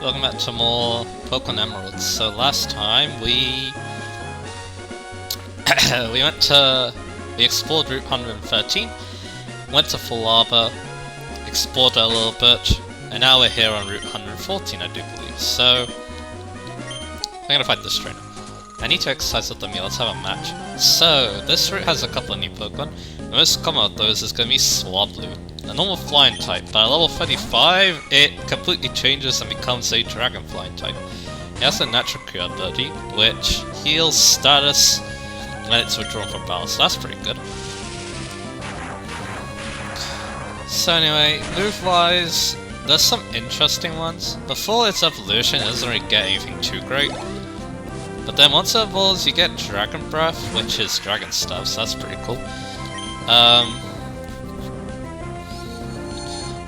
Welcome back to more Pokémon Emerald. So last time we we explored Route 113, went to Full Arbor, explored a little bit, and now we're here on Route 114, I do believe. So I'm gonna fight this trainer. I need to exercise with the meal. Let's have a match. So this route has a couple of new Pokemon. The most common of those is gonna be Swablu, a normal flying type, but at level 35 it completely changes and becomes a dragon flying type. It has a natural cure ability, which heals status when it's withdrawn from battle, so that's pretty good. So anyway, move-wise, there's some interesting ones. Before its evolution, it doesn't really get anything too great. But then once it evolves, you get Dragon Breath, which is dragon stuff, so that's pretty cool.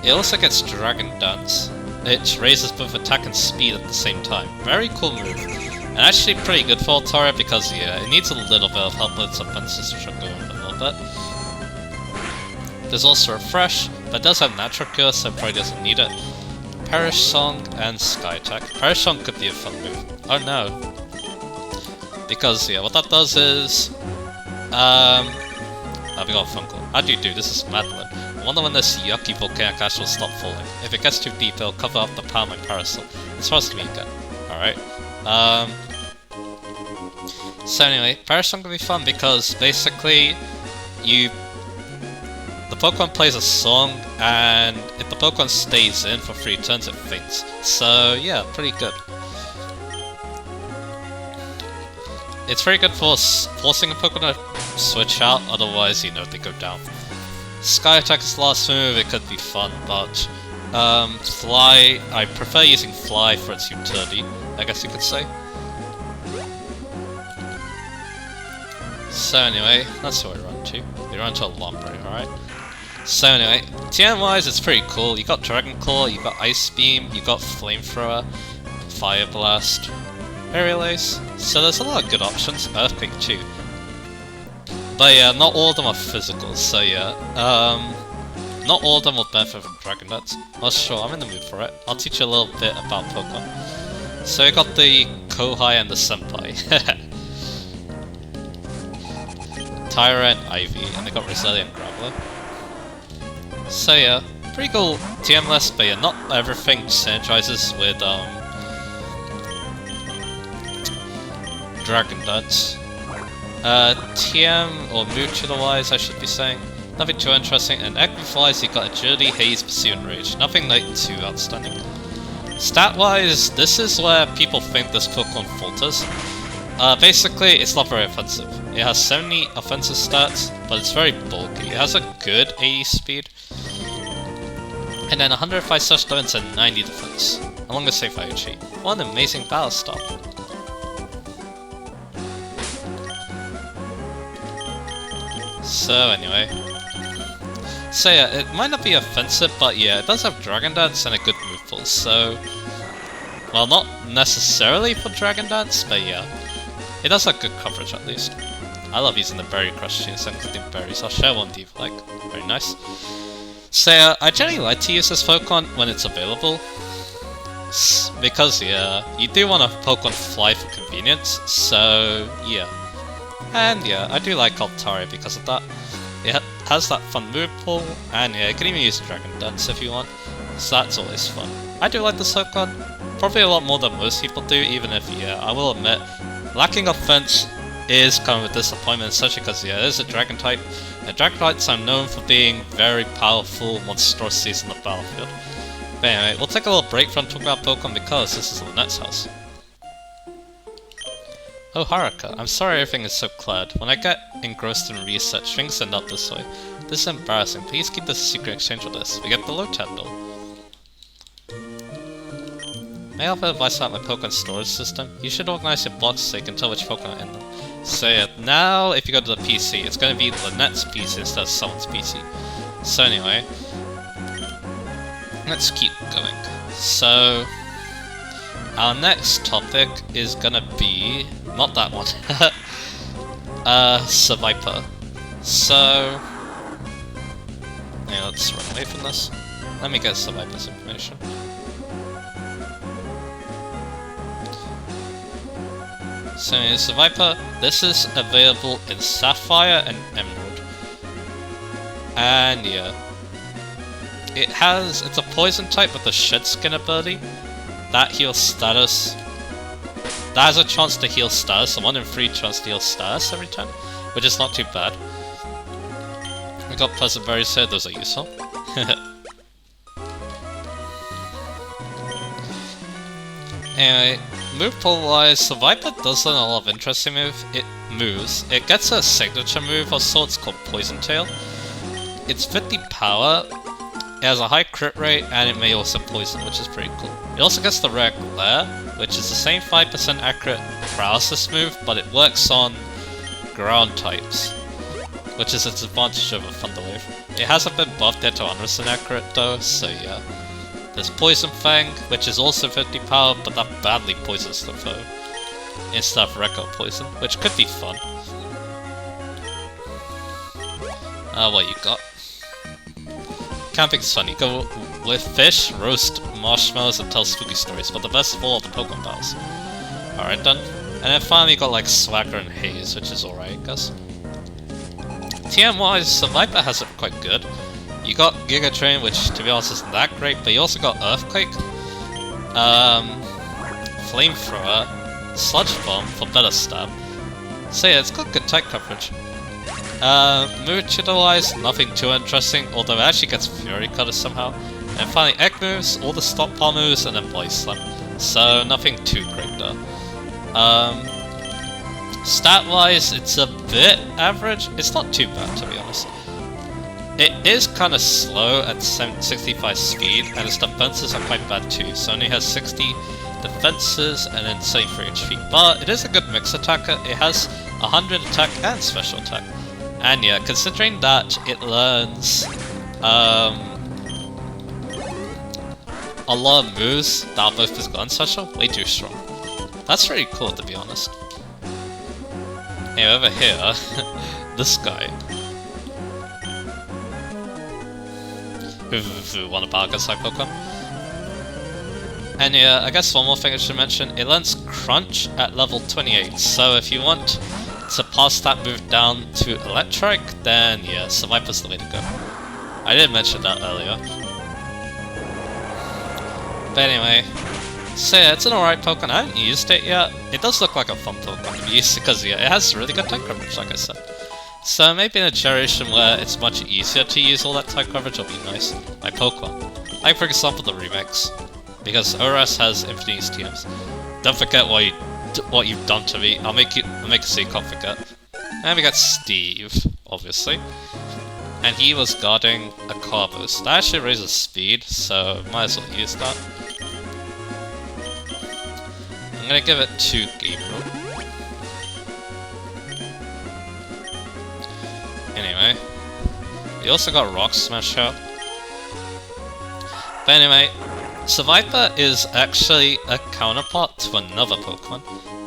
It also gets Dragon Dance. It raises both attack and speed at the same time. Very cool move. And actually pretty good for Altaria because, yeah, it needs a little bit of help with its offenses, which I'll go over a little bit. There's also Refresh, but it does have Natural Cure, so it probably doesn't need it. Perish Song and Sky Attack. Perish Song could be a fun move. Oh no. Because, yeah, what that does is... we got a phone call. How do you do? This is Madeline. I wonder when this yucky volcanic ash will stop falling. If it gets too deep, it'll cover up the power of my parasol. As far as me again. Alright. So anyway, Perish Song can be fun because basically the Pokemon plays a song, and if the Pokemon stays in for 3 turns, it faints. So yeah, pretty good. It's very good for forcing a Pokemon to switch out, otherwise, you know, they go down. Sky Attack is the last move, it could be fun, but Fly, I prefer using Fly for its utility, I guess you could say. So anyway, that's who I run to. We run to a Lombre, alright? So anyway, TM-wise, it's pretty cool. You got Dragon Claw, you got Ice Beam, you got Flamethrower, Fire Blast, Aerial Ace. So there's a lot of good options. Earthquake too. But yeah, not all of them are physical, so yeah. Not all of them will benefit from Dragon Dance. Well sure, I'm in the mood for it. I'll teach you a little bit about Pokemon. So we got the Kohai and the Senpai. Tyra and Ivy, and they got Resilient Graveler. So yeah, pretty cool TM list, but yeah, not everything synergizes with Dragon Dance. TM, or move wise I should be saying, nothing too interesting, and Equiflies, you got Agility, Haze, Pursue, and Rage. Nothing like too outstanding. Stat-wise, this is where people think this Pokemon falters. Basically, it's not very offensive. It has 70 offensive stats, but it's very bulky. It has a good 80 speed, and then 105 slash defense and 90 defense, along with safe IHE. What an amazing battle stop. So anyway, so yeah, it might not be offensive, but yeah, it does have Dragon Dance and a good move pool, so... Well, not necessarily for Dragon Dance, but yeah. It does have good coverage at least. I love using the Berry Crush tunes and collecting berries. I'll share one with you, like, very nice. So yeah, I generally like to use this Pokemon when it's available. Because yeah, you do want a Pokemon Fly for convenience, so yeah. And yeah, I do like Altaria because of that. It has that fun move pool, and yeah, you can even use Dragon Dance if you want, so that's always fun. I do like this Pokemon, probably a lot more than most people do, even if, yeah, I will admit, lacking offense is kind of a disappointment, especially because, yeah, it is a Dragon type, and Dragon types are known for being very powerful monstrosities in the battlefield. But anyway, we'll take a little break from talking about Pokemon because this is Lynette's house. Oh Haruka, I'm sorry everything is so cloud. When I get engrossed in research, things end up this way. This is embarrassing. Please keep this a secret exchange with us. We get the low tendril. May I offer advice about my Pokemon storage system? You should organize your blocks so you can tell which Pokemon are in them. So yeah, now if you go to the PC, it's going to be Lynette's PC instead of someone's PC. So anyway, let's keep going. So, our next topic is gonna be... not that one. Survivor. So... yeah, let's run away from this. Let me get Survivor's information. So it's a Viper. This is available in Sapphire and Emerald. And yeah. It's a poison type with a shed skin ability. That heals status. That has a chance to heal status, a 1 in 3 chance to heal status every turn, which is not too bad. I got Pleasant Berries here, those are useful. Anyway, move pool wise, the Viper does a lot of interesting moves. It moves. It gets a signature move of sorts called Poison Tail. It's 50 power, it has a high crit rate, and it may also poison, which is pretty cool. It also gets the rare Glare, which is the same 5% accurate paralysis move, but it works on ground types, which is its advantage over Thunder Wave. It hasn't been buffed yet to 100% accurate though, so yeah. There's Poison Fang, which is also 50 power, but that badly poisons the foe, instead of Record Poison, which could be fun. What you got? Camping's fun. You go with fish, roast marshmallows, and tell spooky stories, but the best of all are the Pokemon battles. Alright then. And then finally you got like Swagger and Haze, which is alright, I guess. TM-wise, the Viper has it quite good. You got Giga Drain, which to be honest isn't that great, but you also got Earthquake, Flamethrower, Sludge Bomb for better stab. So yeah, it's got good type coverage. Move-wise, nothing too interesting, although it actually gets Fury Cutter somehow. And finally, Egg moves, all the Stockpile moves, and then Body Slam. So nothing too great there. Stat-wise, it's a bit average. It's not too bad, to be honest. It is kind of slow at 65 speed, and its defenses are quite bad too. So it only has 60 defenses and then 73 HP. But it is a good mix attacker. It has 100 attack and special attack. And yeah, considering that it learns a lot of moves that are both physical and special, way too strong. That's really cool, to be honest. Anyway, over here, this guy. Who won a battle against like Pokemon. And yeah, I guess one more thing I should mention, it learns Crunch at level 28, so if you want to pass that move down to Electric, then yeah, Viper's the way to go. I did mention that earlier. But anyway, so yeah, it's an alright Pokemon. I haven't used it yet. It does look like a fun Pokemon to use because yeah, it has really good type coverage, like I said. So maybe in a generation where it's much easier to use all that type coverage will be nice. Like Pokemon. Like for example the remix. Because ORS has infinite use TMs. Don't forget what you've done to me. I'll make it so you can't forget. And we got Steve, obviously. And he was guarding a car boost. That actually raises speed, so might as well use that. I'm gonna give it to Gabriel. Anyway. We also got Rock Smash out. But anyway, Viper is actually a counterpart to another Pokemon.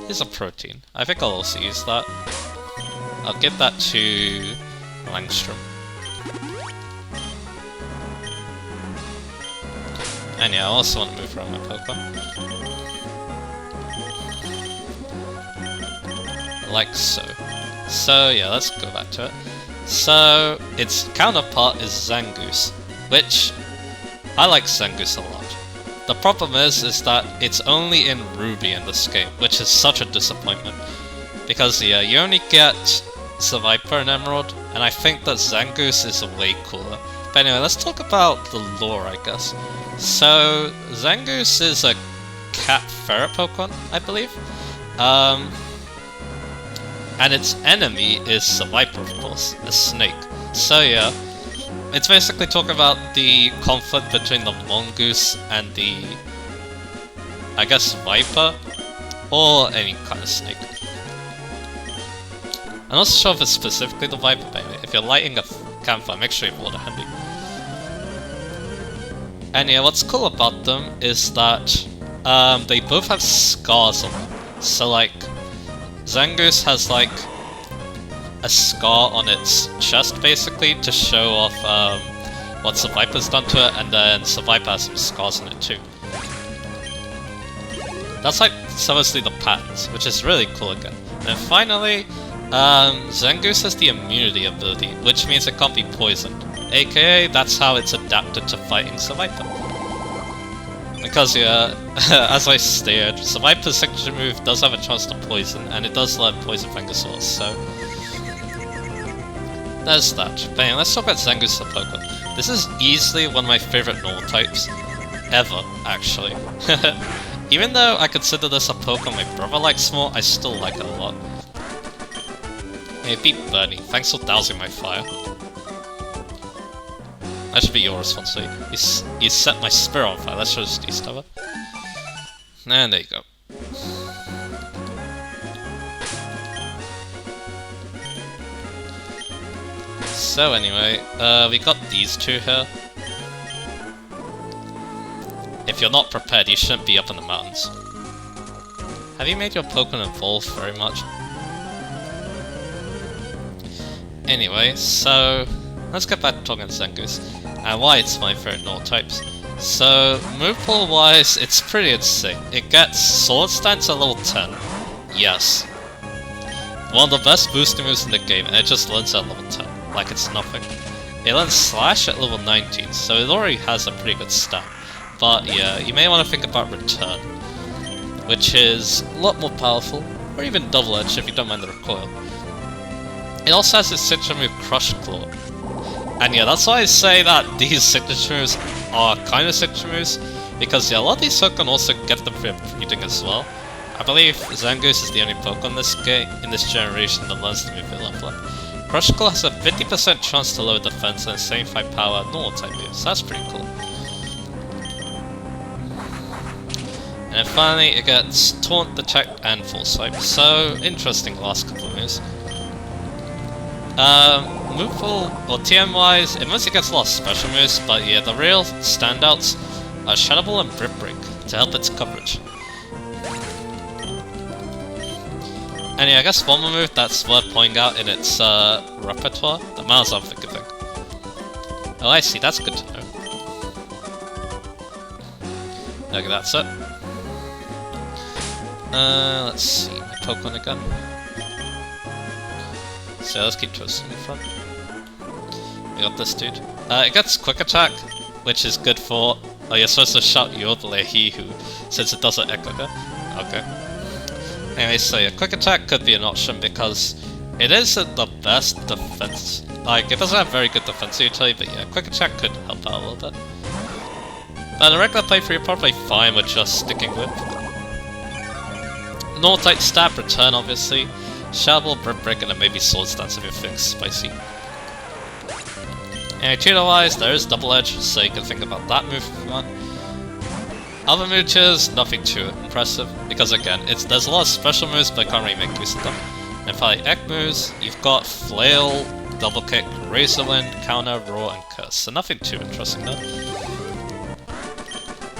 It's a protein. I think I'll also use that. I'll give that to Langstrom. And yeah, I also want to move around my Pokemon. Like so. So yeah, let's go back to it. So, its counterpart is Zangoose, which I like Zangoose a lot. The problem is that it's only in Ruby in this game, which is such a disappointment. Because yeah, you only get Viper and Emerald, and I think that Zangoose is way cooler. But anyway, let's talk about the lore, I guess. So, Zangoose is a cat ferret Pokemon, I believe. And its enemy is the Viper, of course, a snake. So yeah, it's basically talking about the conflict between the mongoose and the, I guess, Viper, or any kind of snake. I'm not sure if it's specifically the Viper, but if you're lighting a campfire, make sure you have water handy. And yeah, what's cool about them is that they both have scars on them. So like, Zangoose has like a scar on its chest basically to show off what Viper's done to it, and then Viper has some scars on it too. That's like supposedly the patterns, which is really cool again. And then finally, Zangoose has the immunity ability, which means it can't be poisoned. AKA, that's how it's adapted to fighting Survivor. Because yeah, as I stated, Survivor's signature move does have a chance to poison, and it does learn Poison Vengosaurus, so there's that. But anyway, let's talk about Zangoose the Pokemon. This is easily one of my favourite normal types ever, actually. Even though I consider this a Pokemon my brother likes more, I still like it a lot. Hey, beat Bernie. Thanks for dousing my fire. That should be your responsibility. You set my spirit on fire. Let's just east of it. And there you go. So anyway, we got these two here. If you're not prepared, you shouldn't be up in the mountains. Have you made your Pokemon evolve very much? Anyway, so let's get back to talking Zangoose and why it's my favorite North types. So, move pool wise, it's pretty insane. It gets Sword Stance at level 10. Yes. One of the best boosting moves in the game, and it just learns at level 10, like it's nothing. It learns Slash at level 19, so it already has a pretty good stat. But yeah, you may want to think about Return, which is a lot more powerful, or even Double Edge if you don't mind the recoil. It also has its signature move Crush Claw. And yeah, that's why I say that these signature moves are kind of signature moves, because yeah, a lot of these Pokemon also get them for breeding as well. I believe Zangoose is the only Pokemon in this game, in this generation, that learns the move at level up. Crush Claw has a 50% chance to lower defense and 75 power normal type moves, so that's pretty cool. And then finally it gets Taunt, Detect, and Foresight. So interesting last couple of moves. Move pool, or TM wise, it mostly gets a lot of special moves, but yeah, the real standouts are Shadow Ball and Brick Break to help its coverage. And yeah, I guess one more move that's worth pointing out in its repertoire, the Miles I'm thinking. Oh, I see, that's good to know. Okay, that's it. Let's see, my Pokemon again. So let's keep twisting in front. We got this dude. It gets Quick Attack, which is good for... Oh, you're supposed to shout Yodelehi-hoo, since it doesn't echo her. Okay. Anyway, so yeah, Quick Attack could be an option because it isn't the best defense. Like, it doesn't have very good defense utility, but yeah, Quick Attack could help out a little bit. But in a regular playthrough, you're probably fine with just sticking with Normal type stab, Return obviously, Shadow Ball, Brick Break, and then maybe Sword Stance if you're feeling spicy. And tutor-wise, there is Double Edge, so you can think about that move if you want. Other move tiers, nothing too impressive, because again, there's a lot of special moves, but I can't really make use of them. And for the egg moves, you've got Flail, Double Kick, Razor Wind, Counter, Roar, and Curse, so nothing too interesting though.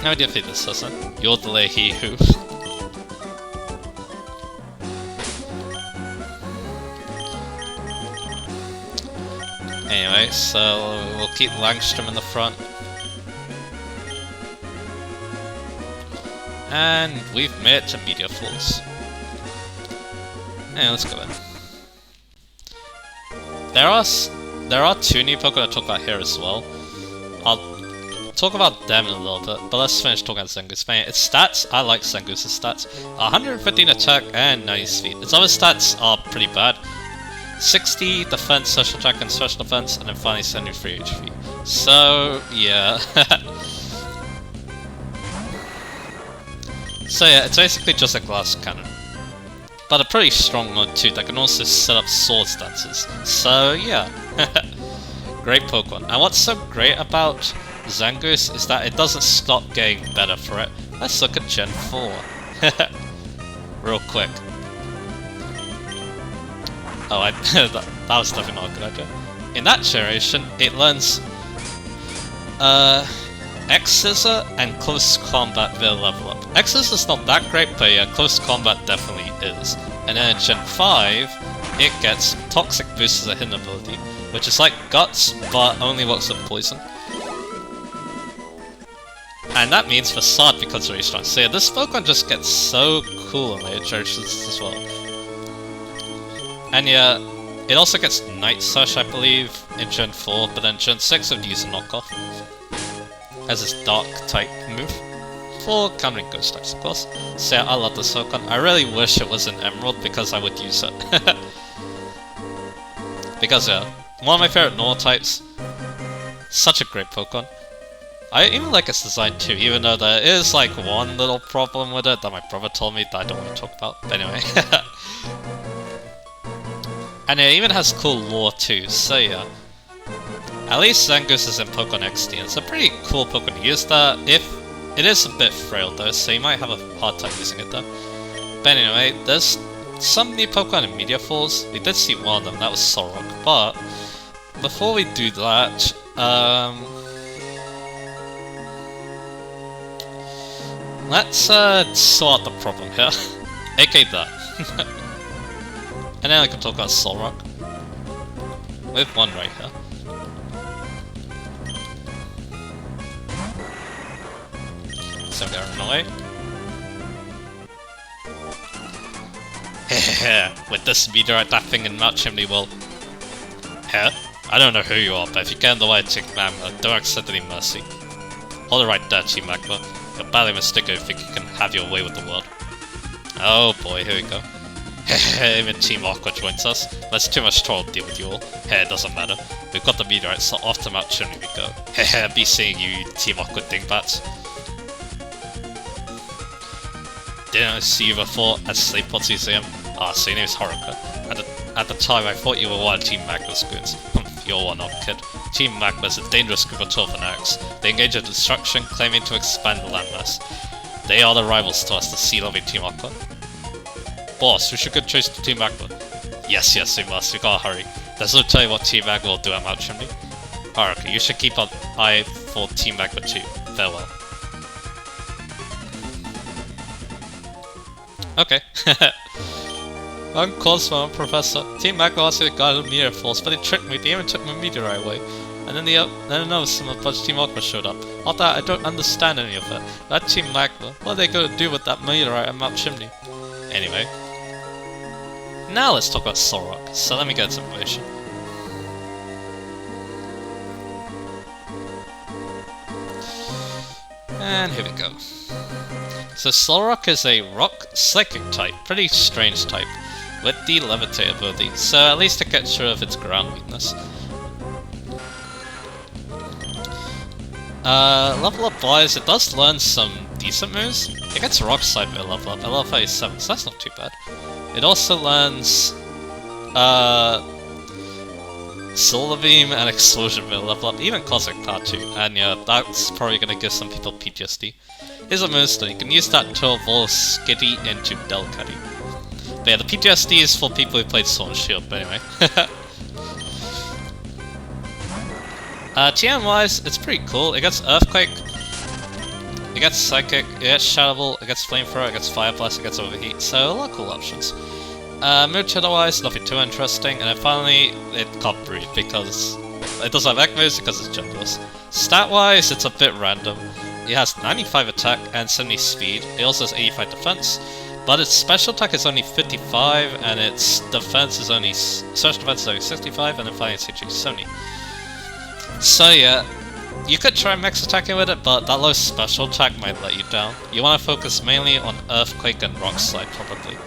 No idea if this doesn't. Yodelehi-hoo. Anyway, so we'll keep Langstrom in the front. And we've made it to Meteor Falls. Yeah, let's go in. There are two new Pokemon to talk about here as well. I'll talk about them in a little bit, but let's finish talking about Zangoose. Its stats, I like Zangoose's stats. 115 attack and 90 speed. Its other stats are pretty bad. 60 defense, special attack, and special defense, and then finally 73 HP. So, yeah. So yeah, it's basically just a glass cannon. But a pretty strong one too, that can also set up sword stances. So yeah. Great Pokemon. And what's so great about Zangoose is that it doesn't stop getting better for it. Let's look at Gen 4. Real quick. Oh, that was definitely not a good idea. In that generation, it learns X-Scissor and Close Combat will level up. X-Scissor's not that great, but yeah, Close Combat definitely is. And then in Gen 5, it gets Toxic Boost as a hidden ability, which is like Guts, but only works with poison. And that means Facade becomes very strong. So yeah, this Pokemon just gets so cool in later generations as well. And yeah, it also gets Night Slash, I believe, in Gen 4, but then Gen 6 would use a knockoff as its Dark type move. For countering Ghost types, of course. So yeah, I love this Pokemon. I really wish it was an Emerald because I would use it. Because yeah, one of my favorite normal types. Such a great Pokemon. I even like its design too, even though there is like one little problem with it that my brother told me that I don't want to talk about. But anyway. And it even has cool lore too, so yeah. At least Zangoose is in Pokemon XD, and it's a pretty cool Pokemon to use that. It is a bit frail though, so you might have a hard time using it though. But anyway, there's some new Pokemon in Meteor Falls. We did see one of them, that was Solrock. But before we do that, let's sort out the problem here. aka that. And then I can talk about Solrock. With one right here. So they're in the way. With this meteorite, that thing in Mount Chimney will... Here? I don't know who you are, but if you get in the way of Team Magma, don't accept any mercy. Hold it right there, Team Magma. You're badly mistaken if you think you can have your way with the world. Oh boy, here we go. Even Team Aqua joins us. That's too much trouble to deal with you all. It doesn't matter. We've got the meteorite, so off to Mount Chimney we go. Be seeing you, Team Aqua dingbats. Didn't I see you before at Sleeport Museum? Ah, so your name's Haruka. At the time, I thought you were one of Team Magma's goons. You're one, kid. Team Magma is a dangerous group of 12 fanatics. They engage in destruction, claiming to expand the landmass. They are the rivals to us, the sea-loving Team Aqua. Boss, we should go chase to Team Magma. Yes, we must. We gotta hurry. There's no telling what Team Magma will do at Mount Chimney. Haruka, you should keep an eye for Team Magma too. Farewell. Okay. I'm Cosmo, I'm Professor. Team Magma asked me to guide the Meteor Falls, but they tricked me. They even took my meteorite away. And then another some of bunch of Team Magma showed up. After that, I don't understand any of it. That Team Magma, what are they going to do with that meteorite at Mount Chimney? Anyway. Now let's talk about Solrock. So let me get some information. And here we go. So Solrock is a rock psychic type, pretty strange type, with the levitate ability, so at least it gets rid of its ground weakness. Level up wise, it does learn some decent moves. It gets rock slide by level up, at level 37, so that's not too bad. It also learns Solar Beam and Explosion by level up, even Cosmic Power too, and yeah, that's probably gonna give some people PTSD. Here's a moonstone, you can use that to evolve Skitty into Delcatty. But yeah, the PTSD is for people who played Sword and Shield, but anyway. TM wise, it's pretty cool. It gets Earthquake, it gets Psychic, it gets Shadow Ball, it gets Flamethrower, it gets Fire Blast, it gets Overheat, so a lot of cool options. Move Shadow wise, nothing too interesting, and then finally, it can't breathe because it doesn't have Egg moves because it's genderless. Stat wise, it's a bit random. It has 95 attack and 70 speed. It also has 85 defense, but its special attack is only 55, and its defense is only special defense is only 65, and then finally its HP is 70. So yeah, you could try max attacking with it, but that low special attack might let you down. You want to focus mainly on Earthquake and Rock Slide, probably.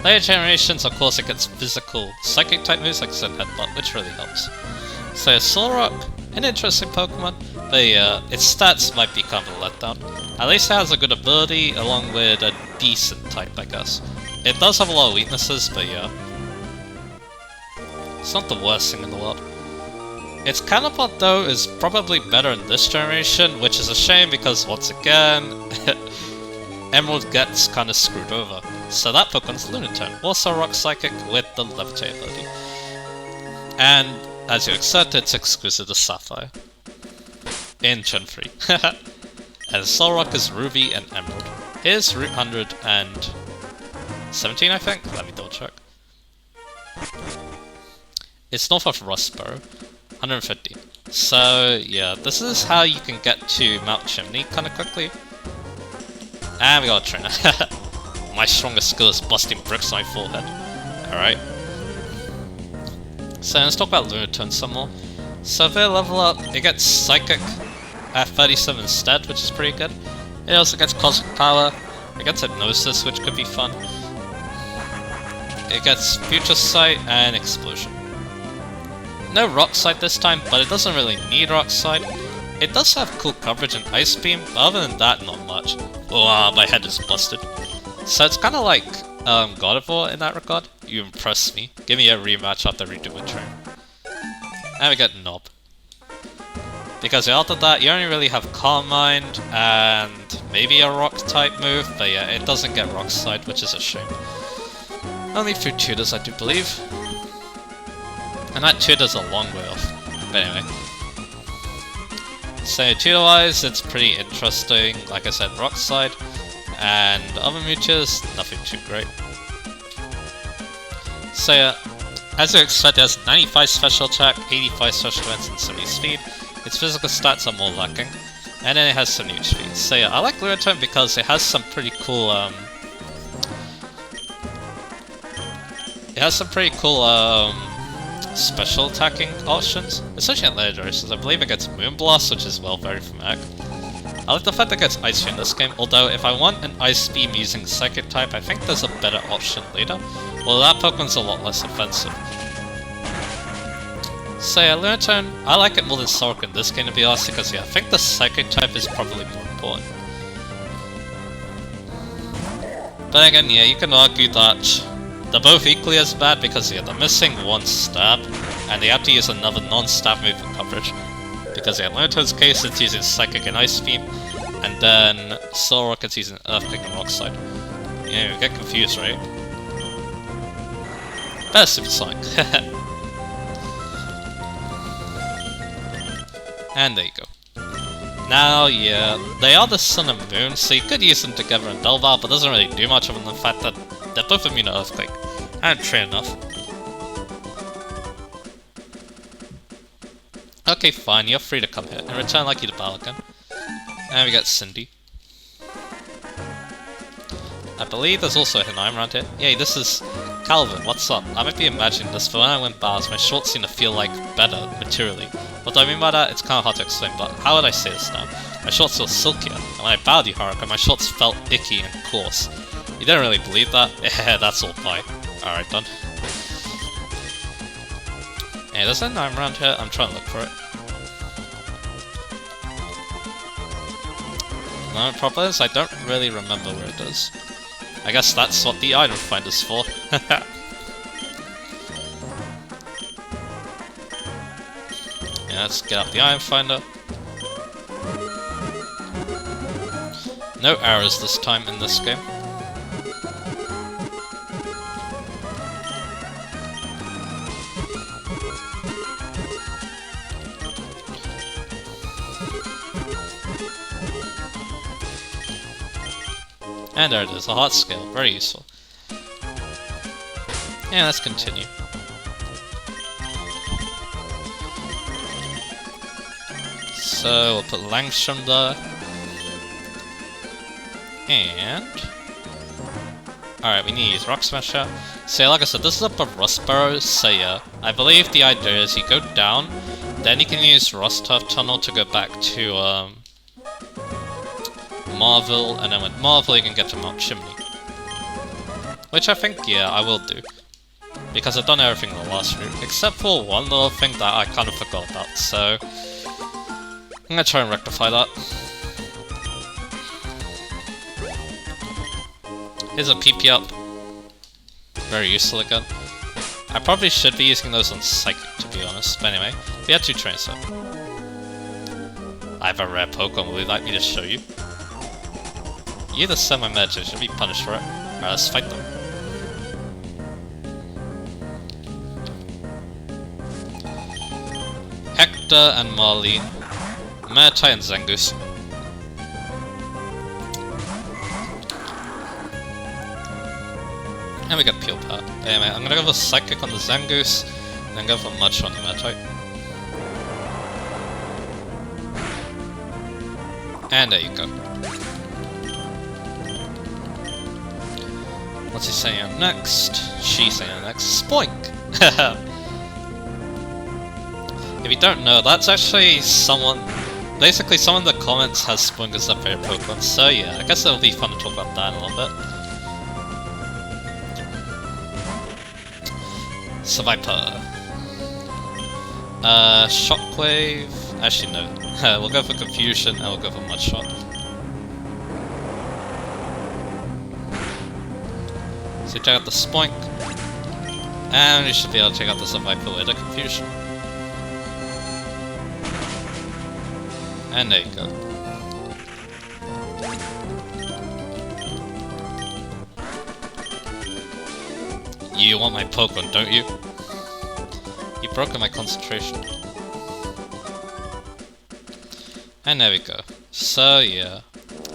Later generations, of course, it gets physical Psychic type moves like Zen Headbutt, which really helps. So Solrock, an interesting Pokemon, but yeah, its stats might be kind of a letdown. At least it has a good ability, along with a decent type, I guess. It does have a lot of weaknesses, but yeah. It's not the worst thing in the world. Its counterpart, though, is probably better in this generation, which is a shame because, once again, Emerald gets kind of screwed over. So that Pokemon's Lunatone, also Rock Psychic with the Levitate ability. And, as you expect, it's exclusive to Sapphire. In Gen 3. And Solrock is Ruby and Emerald. Here's Route 117, I think? Let me double check. It's north of Rustboro. 150. So yeah, this is how you can get to Mount Chimney kind of quickly. And we got a trainer. My strongest skill is busting bricks on my forehead. Alright. So let's talk about Lunatone some more. So if they level up, it gets Psychic at 37 instead, which is pretty good. It also gets Cosmic Power, it gets Hypnosis, which could be fun. It gets Future Sight and Explosion. No Rock Slide this time, but it doesn't really need Rock Slide. It does have cool coverage and Ice Beam, but other than that, not much. Wow, my head is busted. So it's kind of like God of War in that regard. You impress me. Give me a rematch after redo my train. And we get Knob. Because after that, you only really have Calm Mind and maybe a Rock type move, but yeah, it doesn't get Rock Slide, which is a shame. Only through tutors, I do believe. And that tutor's a long way off. But anyway. So tutor-wise, it's pretty interesting. Like I said, Rock Slide. And other Mewtwo's, nothing too great. So yeah, as you expect, it has 95 special attack, 85 special defense, and 70 speed. Its physical stats are more lacking, and then it has some new speed. So yeah, I like Lunatone because it has some pretty cool special attacking options, especially at legendaries. I believe it gets Moonblast, which is well very from Egg. I like the fact that it gets Ice Beam in this game, although if I want an Ice Beam using Psychic type, I think there's a better option later. Well, that Pokemon's a lot less offensive. So yeah, Lunatone, I like it more than Sork in this game to be honest, because yeah, I think the Psychic type is probably more important. But again, yeah, you can argue that they're both equally as bad because yeah, they're missing one stab, and they have to use another non-stab move for coverage. Because yeah, in Lunatone's case, it's using Psychic and Ice Beam, and then Solrock is using Earthquake and Rock Slide. Yeah, you get confused, right? Better Supersonic. And there you go. Now, yeah, they are the Sun and Moon, so you could use them together in Delval, but it doesn't really do much other than the fact that they're both immune to Earthquake. And train enough. Okay, fine, you're free to come here, and return like you to battle again. And we got Cindy. I believe there's also a Hinayam around here. Yay, this is Calvin, what's up? I might be imagining this, but when I win battles, my shorts seem to feel like better, materially. What do I mean by that? It's kind of hard to explain, but how would I say this now? My shorts feel silkier, and when I battled you, Haruka, my shorts felt icky and coarse. You didn't really believe that? Yeah, that's all pie. Alright, done. Yeah, there's a Hinayam around here, I'm trying to look for it. No, the problem is I don't really remember where it is. I guess that's what the item finder's for. Yeah, let's get out the item finder. No errors this time in this game. And there it is, a heart scale, very useful. And let's continue. So we'll put Langstrom there. And alright, we need to use Rock Smasher. So like I said, this is up of Rustboro, so yeah, I believe the idea is you go down, then you can use Rust Turf Tunnel to go back to Marvel, and then with Marvel you can get to Mount Chimney. Which I think, yeah, I will do. Because I've done everything in the last route, except for one little thing that I kind of forgot about, so I'm gonna try and rectify that. Here's a PP up. Very useful again. I probably should be using those on Psychic, to be honest, but anyway, we had 2 trains up. I have a rare Pokemon, would you like me to show you? You either send my message, should be punished for it. Alright, let's fight them. Hector and Marlene. Murtai and Zangoose. And we got Peel Power. Anyway, I'm gonna go for Psychic on the Zangoose, and then go for Much on the Murtai. And there you go. What's he saying next? She's saying next. Spoink! If you don't know, that's actually someone... Basically, someone in the comments has Spoink as their favorite Pokemon, so yeah, I guess it'll be fun to talk about that in a little bit. Survivor. Shockwave... Actually no, we'll go for Confusion and we'll go for Mudshot. So check out the Spoink, and you should be able to check out the Survivor with the Confusion. And there you go. You want my Pokemon, don't you? You've broken my concentration. And there we go. So yeah.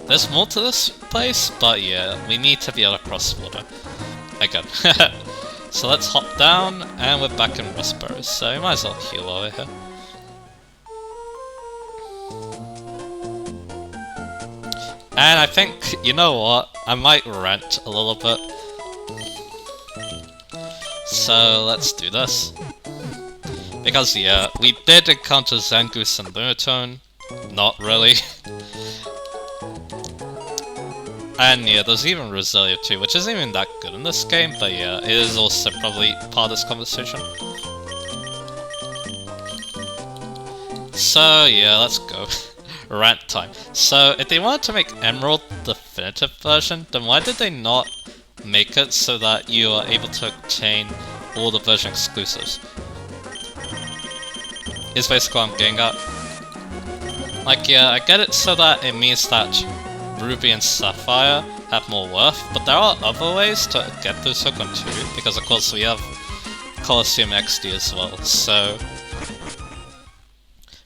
There's more to this place, but yeah, we need to be able to cross water. Again. So let's hop down, and we're back in Westboro, so we might as well heal over here. And I think, you know what, I might rant a little bit. So let's do this. Because yeah, we did encounter Zangoose and Lunatone. Not really. And yeah, there's even Roselia too, which isn't even that good in this game, but yeah, it is also probably part of this conversation. So yeah, let's go. Rant time. So, if they wanted to make Emerald the definitive version, then why did they not make it so that you are able to obtain all the version exclusives? Is basically what I'm getting at. Like, yeah, I get it so that it means that Ruby and Sapphire have more worth, but there are other ways to get those Pokemon too, because of course we have Colosseum XD as well, so...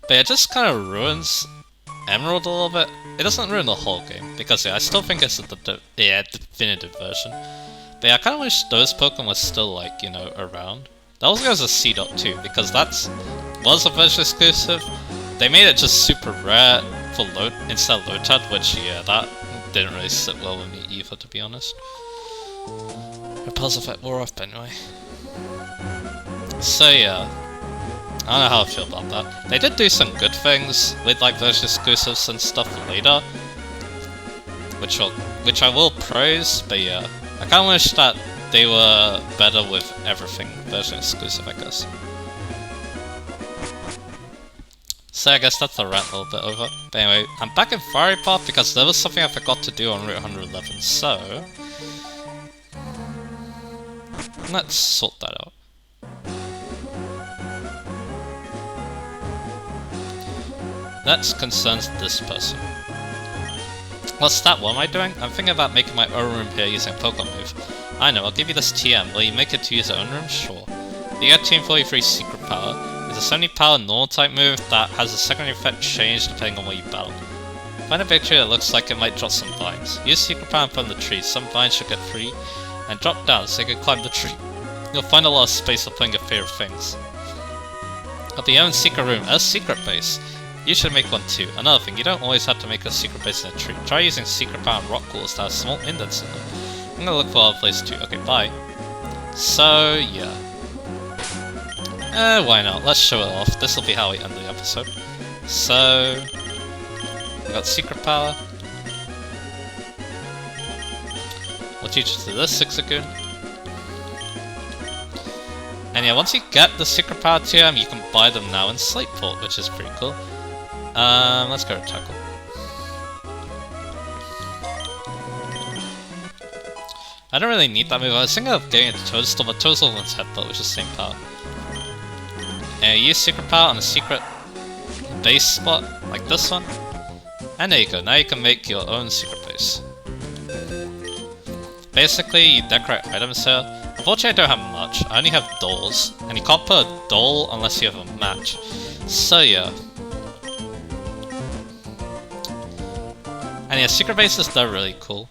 But it just kind of ruins Emerald a little bit. It doesn't ruin the whole game, because yeah, I still think it's the definitive version. But yeah, I kind of wish those Pokemon were still, like, you know, around. That also goes to C-Dot too, because was a version exclusive. They made it just super rare for instead of Lotad, which yeah, that didn't really sit well with me either, to be honest. Repulse effect wore off anyway. So yeah. I don't know how I feel about that. They did do some good things with like version exclusives and stuff later, which I will praise, but yeah, I kind of wish that they were better with everything version exclusive, I guess. So I guess that's the rant a little bit over. But anyway, I'm back in Fiery Path because there was something I forgot to do on Route 111, so... let's sort that out. That concerns this person. What's that? What am I doing? I'm thinking about making my own room here using Pokemon Move. I know, I'll give you this TM. Will you make it to use your own room? Sure. You get Team 43 Secret Power. It's a 70 power normal type move that has a secondary effect change depending on what you battle. Find a picture that looks like it might drop some vines. Use Secret Power and put in the tree. Some vines should get free and drop down so you can climb the tree. You'll find a lot of space for playing your favorite things. At the own secret room, a secret base. You should make one too. Another thing, you don't always have to make a secret base in a tree. Try using Secret Power and rock cools that have small indents in them. I'm gonna look for other places too. Okay, bye. So, yeah. Why not? Let's show it off. This will be how we end the episode. So... we got Secret Power. We'll teach it to this Zigzagoon. And yeah, once you get the Secret Power TM, you can buy them now in Slateport, which is pretty cool. Let's go to Tackle. I don't really need that move. I was thinking of getting it to Toadstool, but Toadstool wants Headbutt, which is the same power. And you use Secret Power on a secret base spot, like this one. And there you go, now you can make your own secret base. Basically, you decorate items here. Unfortunately, I don't have much. I only have dolls, and you can't put a doll unless you have a match. So yeah. And yeah, secret bases, they're really cool.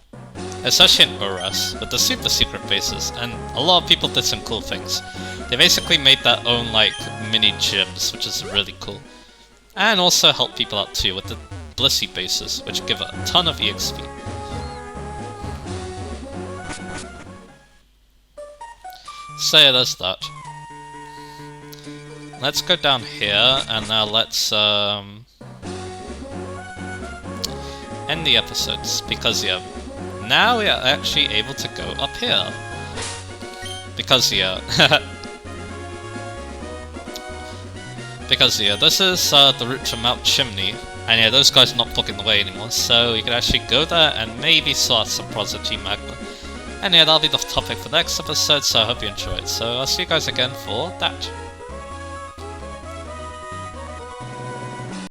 Especially in ORAS, with the super secret bases, and a lot of people did some cool things. They basically made their own, like, mini gyms, which is really cool. And also help people out too with the Blissey bases, which give a ton of EXP. So yeah, there's that. Let's go down here, and now let's end the episodes, because yeah, now we are actually able to go up here. Because yeah, because yeah, this is the route to Mount Chimney, and yeah, those guys are not blocking the way anymore, so you can actually go there and maybe sort some prods of Team Magma. And yeah, that'll be the topic for the next episode, so I hope you enjoyed. So I'll see you guys again for that.